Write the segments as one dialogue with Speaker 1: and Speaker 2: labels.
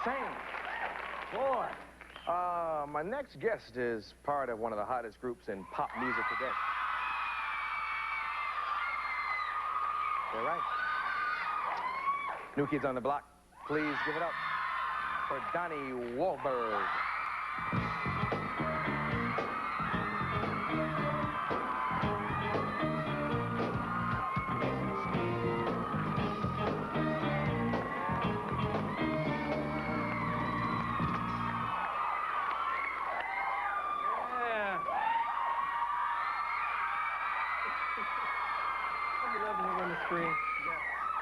Speaker 1: Same. Boy. My next guest is part of one of the hottest groups in pop music today. They're right. New Kids on the Block. Please give it up for Donnie Wahlberg. Scream.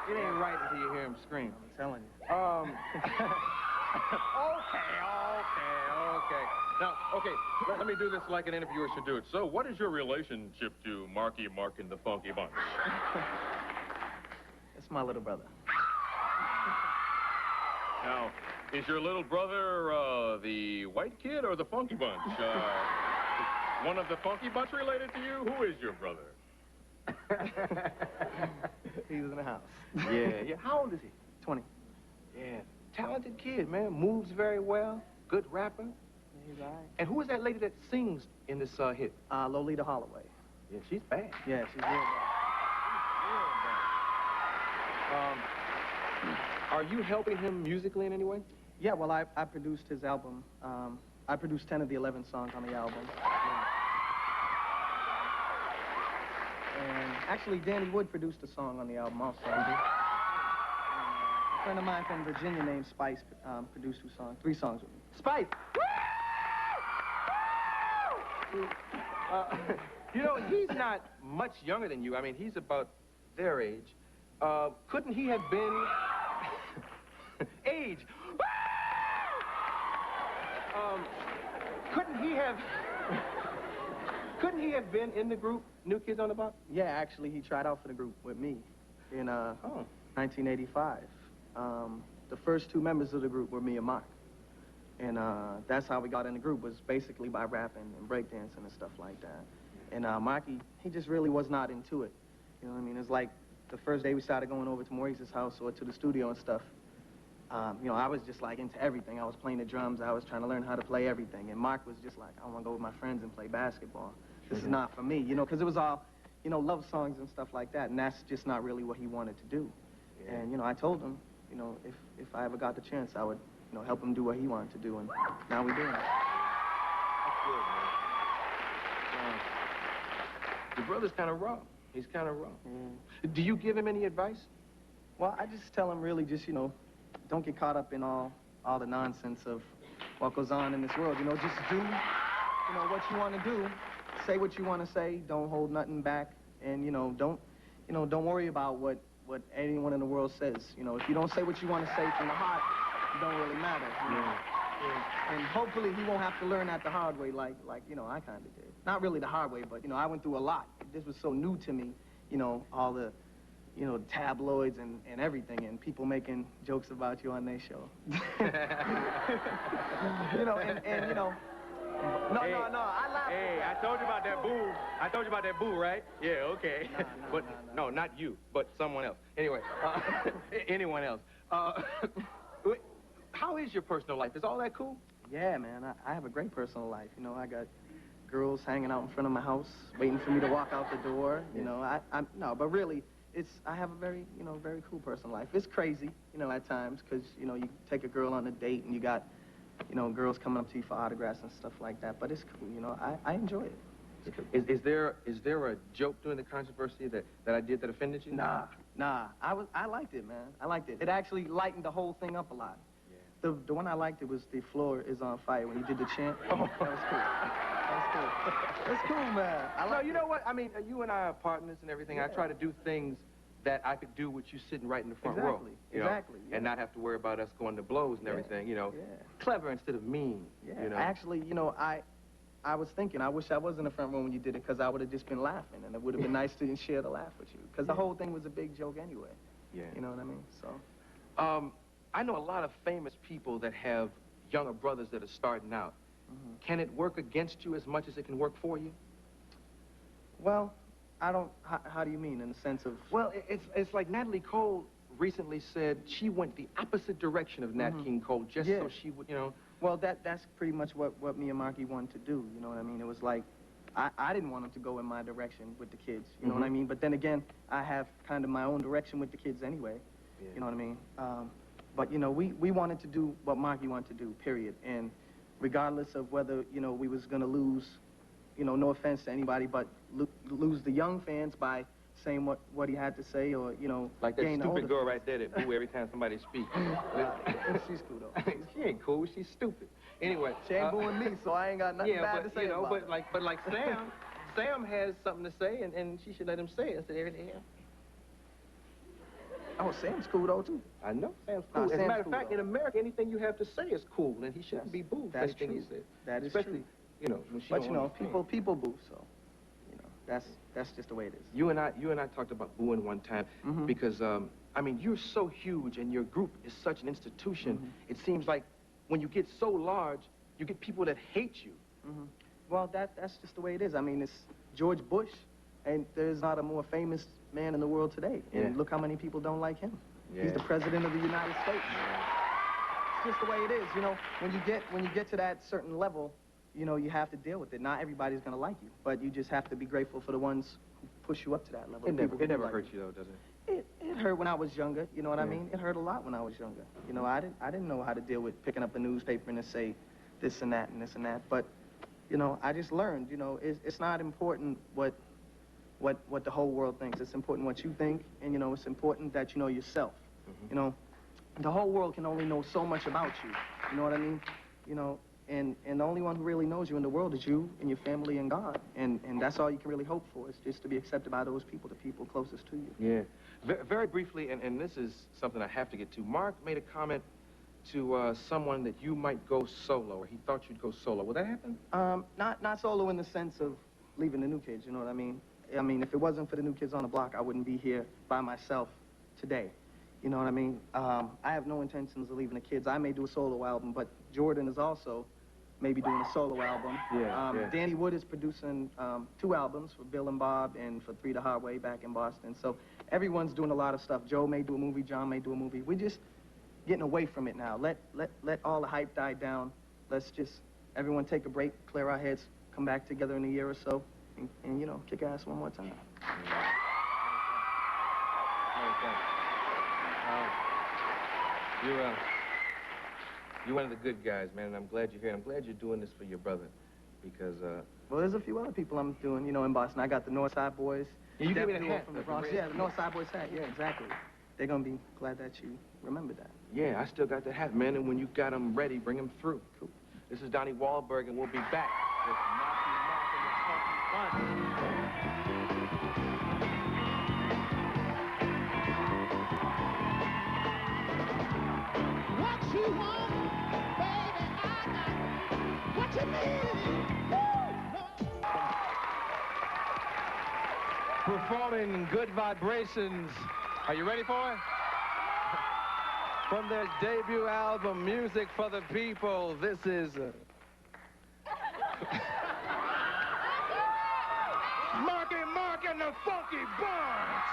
Speaker 1: It ain't right until you hear him scream.
Speaker 2: I'm telling you.
Speaker 1: Okay. Now, let me do this like an interviewer should do it. So, what is your relationship to Marky Mark and the Funky Bunch?
Speaker 2: It's my little brother.
Speaker 1: Now, is your little brother the white kid or the Funky Bunch? Is one of the Funky Bunch related to you? Who is your brother?
Speaker 2: He's in the house.
Speaker 1: Yeah. How old is he?
Speaker 2: 20.
Speaker 1: Yeah. Talented kid, man. Moves very well. Good rapper.
Speaker 2: Yeah, he's all right.
Speaker 1: And who is that lady that sings in this hit?
Speaker 2: Lolita Holloway.
Speaker 1: Yeah, she's bad.
Speaker 2: Yeah, she's real bad.
Speaker 1: Are you helping him musically in any way?
Speaker 2: Yeah, well, I produced his album. I produced 10 of the 11 songs on the album. And actually, Danny Wood produced a song on the album also. A friend of mine from Virginia named Spice produced 3 songs with me.
Speaker 1: Spice! You know, he's not much younger than you. I mean, he's about their age. Couldn't he have been... age! Couldn't he have been in the group New Kids on the Block?
Speaker 2: Yeah, actually, he tried out for the group with me in 1985. The first 2 members of the group were me and Mark. And that's how we got in the group, was basically by rapping and breakdancing and stuff like that. And Marky, he just really was not into it. You know what I mean? It's like the first day we started going over to Maurice's house or to the studio and stuff. You know, I was just like into everything. I was playing the drums. I was trying to learn how to play everything. And Mark was just like, I want to go with my friends and play basketball. This is not for me, you know, because it was all, you know, love songs and stuff like that. And that's just not really what he wanted to do. Yeah. And, you know, I told him, you know, if I ever got the chance, I would, you know, help him do what he wanted to do. And now we're doing it.
Speaker 1: That's good, man. Your brother's kind of raw. He's kind of raw. Mm. Do you give him any advice?
Speaker 2: Well, I just tell him really just, you know, don't get caught up in all the nonsense of what goes on in this world. You know, just do, you know, what you want to do. Say what you want to say. Don't hold nothing back. And, you know, don't worry about what anyone in the world says. You know, if you don't say what you want to say from the heart, it don't really matter. You know? Yeah. And hopefully he won't have to learn that the hard way like you know, I kind of did. Not really the hard way, but, you know, I went through a lot. This was so new to me, you know, all the, you know, tabloids and everything, and people making jokes about you on their show. You know, and you know, no, I laugh.
Speaker 1: Hey, I told you about that boo. I told you about that boo, right? Yeah, okay. No, not you, but someone else. Anyway, anyone else. How is your personal life? Is all that cool?
Speaker 2: Yeah, man, I have a great personal life. You know, I got girls hanging out in front of my house, waiting for me to walk out the door. You know, no, but really, I have a very, you know, very cool personal life. It's crazy, you know, at times, because, you know, you take a girl on a date and you got, you know, girls coming up to you for autographs and stuff like that. But it's cool, you know, I enjoy it.
Speaker 1: Is there a joke during the controversy that I did that offended you?
Speaker 2: Nah, I liked it, man. I liked it. It actually lightened the whole thing up a lot. Yeah. The one I liked, it was "The Floor Is on Fire" when you did the chant. Oh, that was cool. That's cool, man.
Speaker 1: So, you know what? I mean, you and I are partners and everything. Yeah. I try to do things that I could do with you sitting right in the front row.
Speaker 2: Exactly.
Speaker 1: Yeah. And not have to worry about us going to blows and everything, you know. Yeah. Clever instead of mean.
Speaker 2: Yeah.
Speaker 1: You know?
Speaker 2: Actually, you know, I was thinking, I wish I was in the front row when you did it, because I would have just been laughing, and it would have been nice to share the laugh with you, because the whole thing was a big joke anyway. Yeah. You know what I mean? So.
Speaker 1: I know a lot of famous people that have younger brothers that are starting out. Mm-hmm. Can it work against you as much as it can work for you?
Speaker 2: Well, I don't, how do you mean, in the sense of?
Speaker 1: Well, it's like Natalie Cole
Speaker 3: recently said she went the opposite direction of Nat King Cole just so she would, you know.
Speaker 2: Well, that's pretty much what me and Marky wanted to do, you know what I mean? It was like, I didn't want him to go in my direction with the kids, you know what I mean? But then again, I have kind of my own direction with the kids anyway, you know what I mean? But, you know, we wanted to do what Marky wanted to do, period. And regardless of whether, you know, we was going to lose, you know, no offense to anybody, but lose the young fans by saying what he had to say, or, you know,
Speaker 3: like that stupid girl right there that boo every time somebody speaks.
Speaker 2: She's cool, though.
Speaker 3: She ain't cool. She's stupid. Anyway.
Speaker 2: She ain't booing me, so I ain't got nothing bad to say
Speaker 3: you know,
Speaker 2: about it.
Speaker 3: But like Sam has something to say, and she should let him say it instead of everything else.
Speaker 2: Oh, Sam's cool, though, too.
Speaker 3: I know Sam's cool. As a matter of fact, in America, anything you have to say is cool, and he shouldn't be booed for anything he said.
Speaker 2: That is
Speaker 3: especially,
Speaker 2: true.
Speaker 3: You know, when she
Speaker 2: but, you know, people boo, so, you know, that's just the way it is.
Speaker 3: You and I talked about booing one time because, I mean, you're so huge and your group is such an institution. It seems like when you get so large, you get people that hate you.
Speaker 2: Well, that's just the way it is. I mean, it's George Bush, and there's not a more famous man in the world today. And look how many people don't like him. He's the president of the United States. It's just the way it is, you know. When you get to that certain level, you know, you have to deal with it. Not everybody's gonna like you, but you just have to be grateful for the ones who push you up to that level.
Speaker 3: It never hurt you though, does it?
Speaker 2: It hurt when I was younger, you know what I mean? It hurt a lot when I was younger. You know, I didn't know how to deal with picking up a newspaper and to say this and that and this and that. But, you know, I just learned, you know, it's not important what the whole world thinks. It's important what you think, and, you know, it's important that you know yourself. You know, the whole world can only know so much about you. You know what I mean? You know, and the only one who really knows you in the world is you and your family and God. And that's all you can really hope for, is just to be accepted by those people, the people closest to you.
Speaker 3: Yeah. Very briefly, and this is something I have to get to, Mark made a comment to someone that you might go solo, or he thought you'd go solo. Will that happen?
Speaker 2: Not solo in the sense of leaving the New Kids, you know what I mean? I mean, if it wasn't for the New Kids on the Block, I wouldn't be here by myself today. You know what I mean? I have no intentions of leaving the Kids. I may do a solo album, but Jordan is also maybe doing a solo album. Danny Wood is producing 2 albums for Bill and Bob and for 3 the Hard Way back in Boston. So everyone's doing a lot of stuff. Joe may do a movie, John may do a movie. We're just getting away from it now. Let all the hype die down. Let's just, everyone take a break, clear our heads, come back together in a year or so, and you know, kick ass one more time.
Speaker 3: You're one of the good guys, man, and I'm glad you're here. I'm glad you're doing this for your brother, because,
Speaker 2: well, there's a few other people I'm doing, you know, in Boston. I got the Northside Boys.
Speaker 3: You gave me the hat
Speaker 2: from the Bronx. Yeah, the Northside Boys hat. Yeah, exactly. They're gonna be glad that you remembered that.
Speaker 3: Yeah, I still got the hat, man, and when you got them ready, bring them through. Cool. This is Donnie Wahlberg, and we'll be back with Marky Mark and the Funky Bunch.
Speaker 4: What you want, baby, I got what you need.
Speaker 3: Performing Good Vibrations. Are you ready for it? From their debut album, Music for the People, this is... Marky Mark and the Funky Bunch!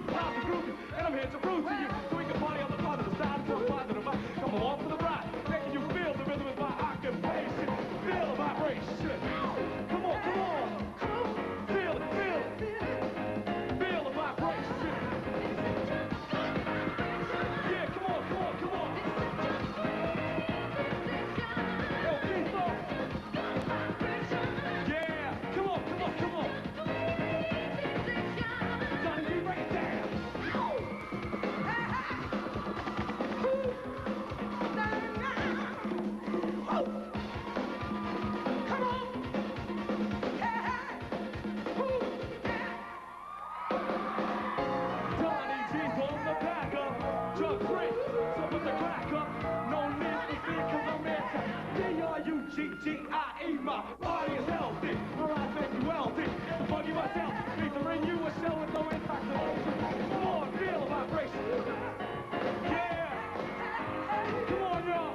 Speaker 1: How's the groovy? And I'm here to prove to you, so we can party on the positive side and feel positive. Come along for the ride, making you feel the rhythm is my occupation. Feel the vibration. Come on, come on. Feel it, feel it. Feel the vibration. Yeah, come on, come on, come on. Yo, Keith-O. Yeah, come on, come on, come on. Donnie, you break it down. Donnie G's on the back up. Drug free, so put the crack up. No need for fear, cause I'm anti. D-R-U-G-G-I-E, my body is healthy. Alright, thank you, wealthy. The buggy myself, need to ring you a show with no impact on motion. Come on, feel the vibration. Yeah! Come on, y'all!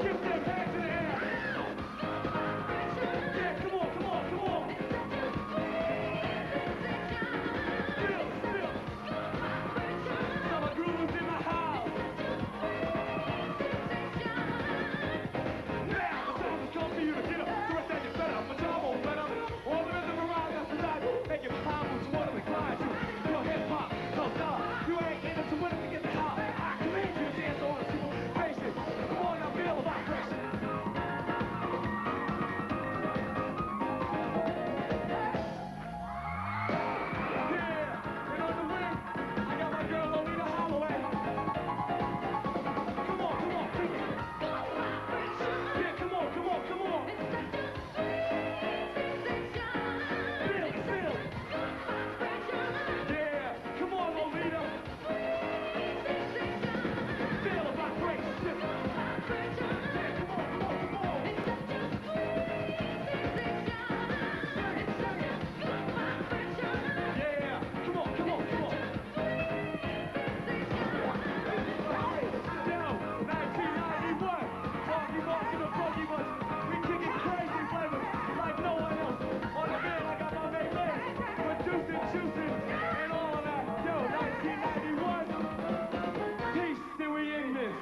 Speaker 1: Get them hands in the air! Yeah, come on, come on, come on! Feel it, feel it! Summer grooves in the house! Now the time has come for you to get up. The rest of you set up, but y'all won't let up. All the rhythm around us tonight, make it powerful to want to recline you. Your hip hop, no stop. You ain't in it to win it to get the out. I command you to dance on a simple basis. Come on now, feel the vibration. Yeah, and on the wing, I got my girl Lolita Holloway. Come on, kick it. Yeah, come on, come on, come on. Feel it, feel it. Yeah, come on, Lolita. Feel the vibration. Yeah, come on, come on, come on. Yeah, come on, come on, come on. Yo, 1991, Marky Mark and the Funky Bunch. We kicking crazy flavors like no one else. On the bed, I got my main man, producing, juicing, and all of that. Yo, 1991, peace till we in this.